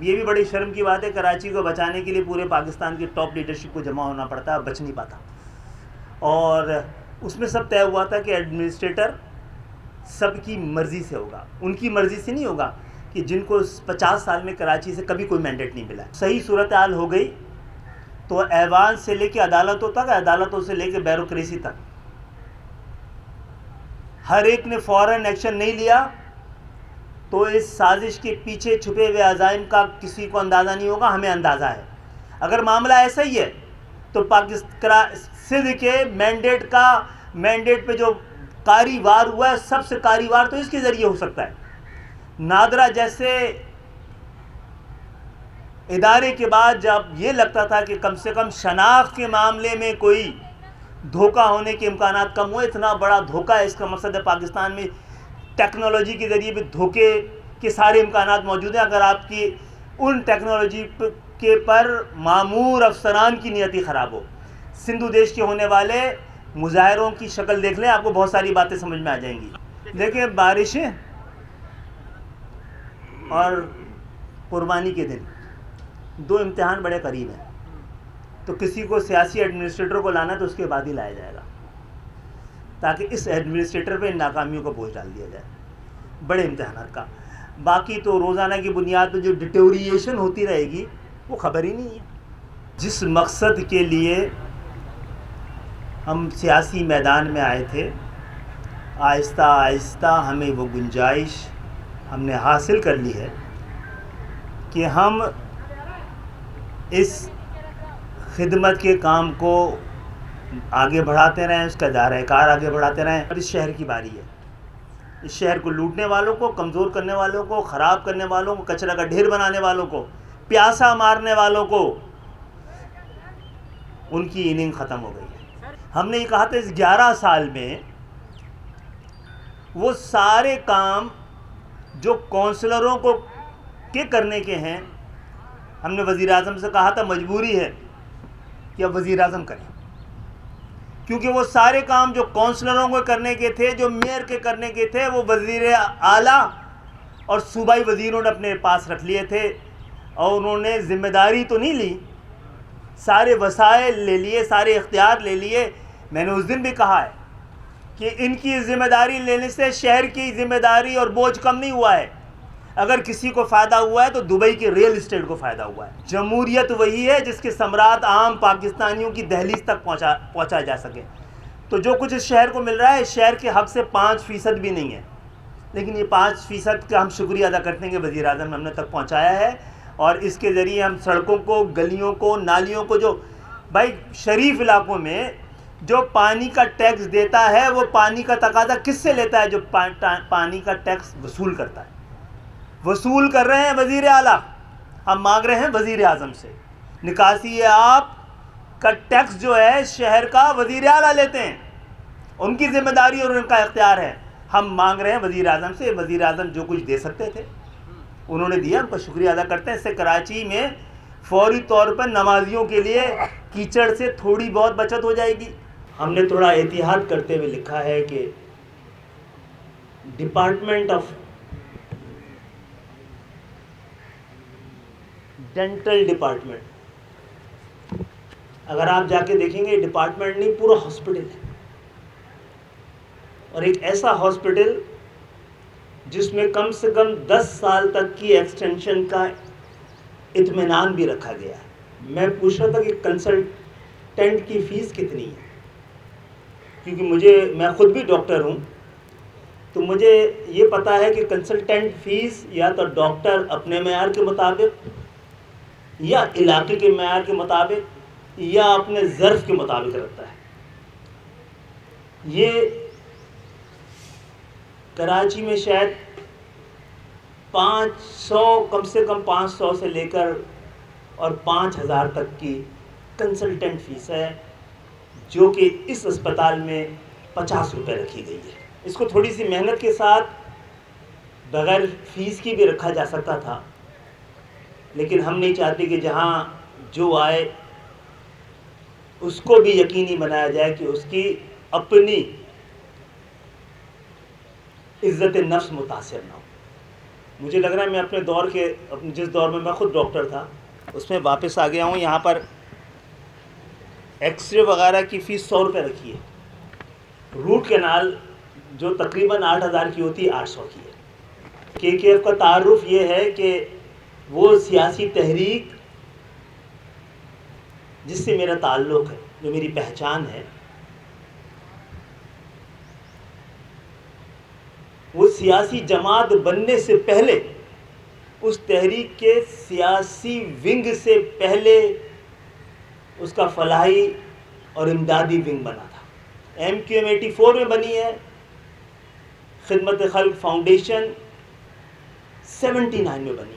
یہ بھی بڑی شرم کی بات ہے، کراچی کو بچانے کے لیے پورے پاکستان کی ٹاپ لیڈرشپ کو جمع ہونا پڑتا ہے، بچ نہیں پاتا. اور اس میں سب طے ہوا تھا کہ ایڈمنسٹریٹر سب کی مرضی سے ہوگا، ان کی مرضی سے نہیں ہوگا کہ جن کو 50 سال میں کراچی سے کبھی کوئی مینڈیٹ نہیں ملا. صحیح صورتحال ہو گئی تو ایوان سے لے کے عدالتوں تک، عدالتوں سے لے کے بیوروکریسی تک ہر ایک نے فوراً ایکشن نہیں لیا تو اس سازش کے پیچھے چھپے ہوئے عزائم کا کسی کو اندازہ نہیں ہوگا. ہمیں اندازہ ہے. اگر معاملہ ایسا ہی ہے تو سندھ کے مینڈیٹ پہ جو کاری وار ہوا ہے، سب سے کاری وار تو اس کے ذریعے ہو سکتا ہے. نادرا جیسے ادارے کے بعد جب یہ لگتا تھا کہ کم سے کم شناخت کے معاملے میں کوئی دھوکہ ہونے کے امکانات کم ہوئے، اتنا بڑا دھوکہ ہے. اس کا مقصد ہے پاکستان میں ٹیکنالوجی کے ذریعے بھی دھوکے کے سارے امکانات موجود ہیں. اگر آپ کی ان ٹیکنالوجی کے پر معمور افسران کی نیتی خراب ہو. سندھو دیش کے ہونے والے مظاہروں کی شکل دیکھ لیں، آپ کو بہت ساری باتیں سمجھ میں آ جائیں گی. دیکھیں، بارشیں اور قربانی کے دن دو امتحان بڑے قریب ہیں. تو کسی کو سیاسی ایڈمنسٹریٹر کو لانا تو اس کے بعد ہی لایا جائے گا، تاکہ اس ایڈمنسٹریٹر پہ ان ناکامیوں کو بوجھ ڈال دیا جائے بڑے امتحانات کا. باقی تو روزانہ کی بنیاد پہ جو ڈیٹوریشن ہوتی رہے گی وہ خبر ہی نہیں ہے. جس مقصد کے لیے ہم سیاسی میدان میں آئے تھے، آہستہ آہستہ ہمیں وہ گنجائش ہم نے حاصل کر لی ہے کہ ہم اس خدمت کے کام کو آگے بڑھاتے رہیں، اس کا دائرہ کار آگے بڑھاتے رہیں. اور اس شہر کی باری ہے. اس شہر کو لوٹنے والوں کو، کمزور کرنے والوں کو، خراب کرنے والوں کو، کچرا کا ڈھیر بنانے والوں کو، پیاسا مارنے والوں کو، ان کی اننگ ختم ہو گئی ہے. ہم نے یہ کہا تھا اس 11 سال میں وہ سارے کام جو کونسلروں کو کے کرنے کے ہیں، ہم نے وزیر اعظم سے کہا تھا مجبوری ہے کہ اب وزیر اعظم کریں، کیونکہ وہ سارے کام جو کونسلروں کو کرنے کے تھے، جو میئر کے کرنے کے تھے، وہ وزیر اعلیٰ اور صوبائی وزیروں نے اپنے پاس رکھ لیے تھے. اور انہوں نے ذمہ داری تو نہیں لی، سارے وسائل لے لیے، سارے اختیار لے لیے. میں نے اس دن بھی کہا ہے کہ ان کی ذمہ داری لینے سے شہر کی ذمہ داری اور بوجھ کم نہیں ہوا ہے. اگر کسی کو فائدہ ہوا ہے تو دبئی کے ریل اسٹیٹ کو فائدہ ہوا ہے. جمہوریت وہی ہے جس کے ثمرات عام پاکستانیوں کی دہلیز تک پہنچا جا سکے. تو جو کچھ اس شہر کو مل رہا ہے، شہر کے حق سے 5% بھی نہیں ہے، لیکن یہ 5% کا ہم شکریہ ادا کرتے ہیں کہ وزیر اعظم نے ہم نے تک پہنچایا ہے. اور اس کے ذریعے ہم سڑکوں کو، گلیوں کو، نالیوں کو، جو بھائی شریف علاقوں میں جو پانی کا ٹیکس دیتا ہے، وہ پانی کا تقاضا کس سے لیتا ہے؟ جو پانی کا ٹیکس وصول کرتا ہے. وصول کر رہے ہیں وزیر اعلیٰ، ہم مانگ رہے ہیں وزیر اعظم سے. نکاسی آپ کا ٹیکس جو ہے شہر کا وزیر اعلیٰ لیتے ہیں، ان کی ذمہ داری اور ان کا اختیار ہے. ہم مانگ رہے ہیں وزیر اعظم سے. وزیر اعظم جو کچھ دے سکتے تھے انہوں نے دیا، ان کا شکریہ ادا کرتے ہیں. اس سے کراچی میں فوری طور پر نمازیوں کے لیے کیچڑ سے تھوڑی بہت بچت ہو جائے گی. ہم نے تھوڑا احتیاط کرتے ہوئے لکھا ہے کہ ڈپارٹمنٹ آف ڈینٹل ڈپارٹمنٹ، اگر آپ جا کے دیکھیں گے ڈپارٹمنٹ نہیں، پورا ہاسپٹل ہے. اور ایک ایسا ہاسپٹل جس میں کم سے کم 10 سال تک کی ایکسٹینشن کا اطمینان بھی رکھا گیا ہے. میں پوچھ رہا تھا کہ کنسلٹنٹ کی فیس کتنی ہے، کیونکہ میں خود بھی ڈاکٹر ہوں، تو مجھے یہ پتا ہے کہ کنسلٹنٹ فیس یا تو ڈاکٹر اپنے معیار کے مطابق، یا علاقے کے معیار کے مطابق، یا اپنے ظرف کے مطابق رکھتا ہے. یہ کراچی میں شاید 500، کم سے کم 500 سے لے کر اور 5000 تک کی کنسلٹنٹ فیس ہے، جو کہ اس اسپتال میں 50 روپے رکھی گئی ہے. اس کو تھوڑی سی محنت کے ساتھ بغیر فیس کی بھی رکھا جا سکتا تھا، لیکن ہم نہیں چاہتے کہ جہاں جو آئے اس کو بھی یقینی بنایا جائے کہ اس کی اپنی عزت نفس متاثر نہ ہو. مجھے لگ رہا ہے میں اپنے دور کے جس دور میں خود ڈاکٹر تھا اس میں واپس آ گیا ہوں. یہاں پر ایکس رے وغیرہ کی فیس 100 روپے رکھی ہے. روٹ کینال جو تقریباً 8,000 کی ہوتی ہے 800 کی ہے. KKF کا تعارف یہ ہے کہ وہ سیاسی تحریک جس سے میرا تعلق ہے, جو میری پہچان ہے, وہ سیاسی جماعت بننے سے پہلے اس تحریک کے سیاسی ونگ سے پہلے اس کا فلاحی اور امدادی ونگ بنا تھا. MQM 84 میں بنی ہے, خدمت خلق فاؤنڈیشن 79 میں بنی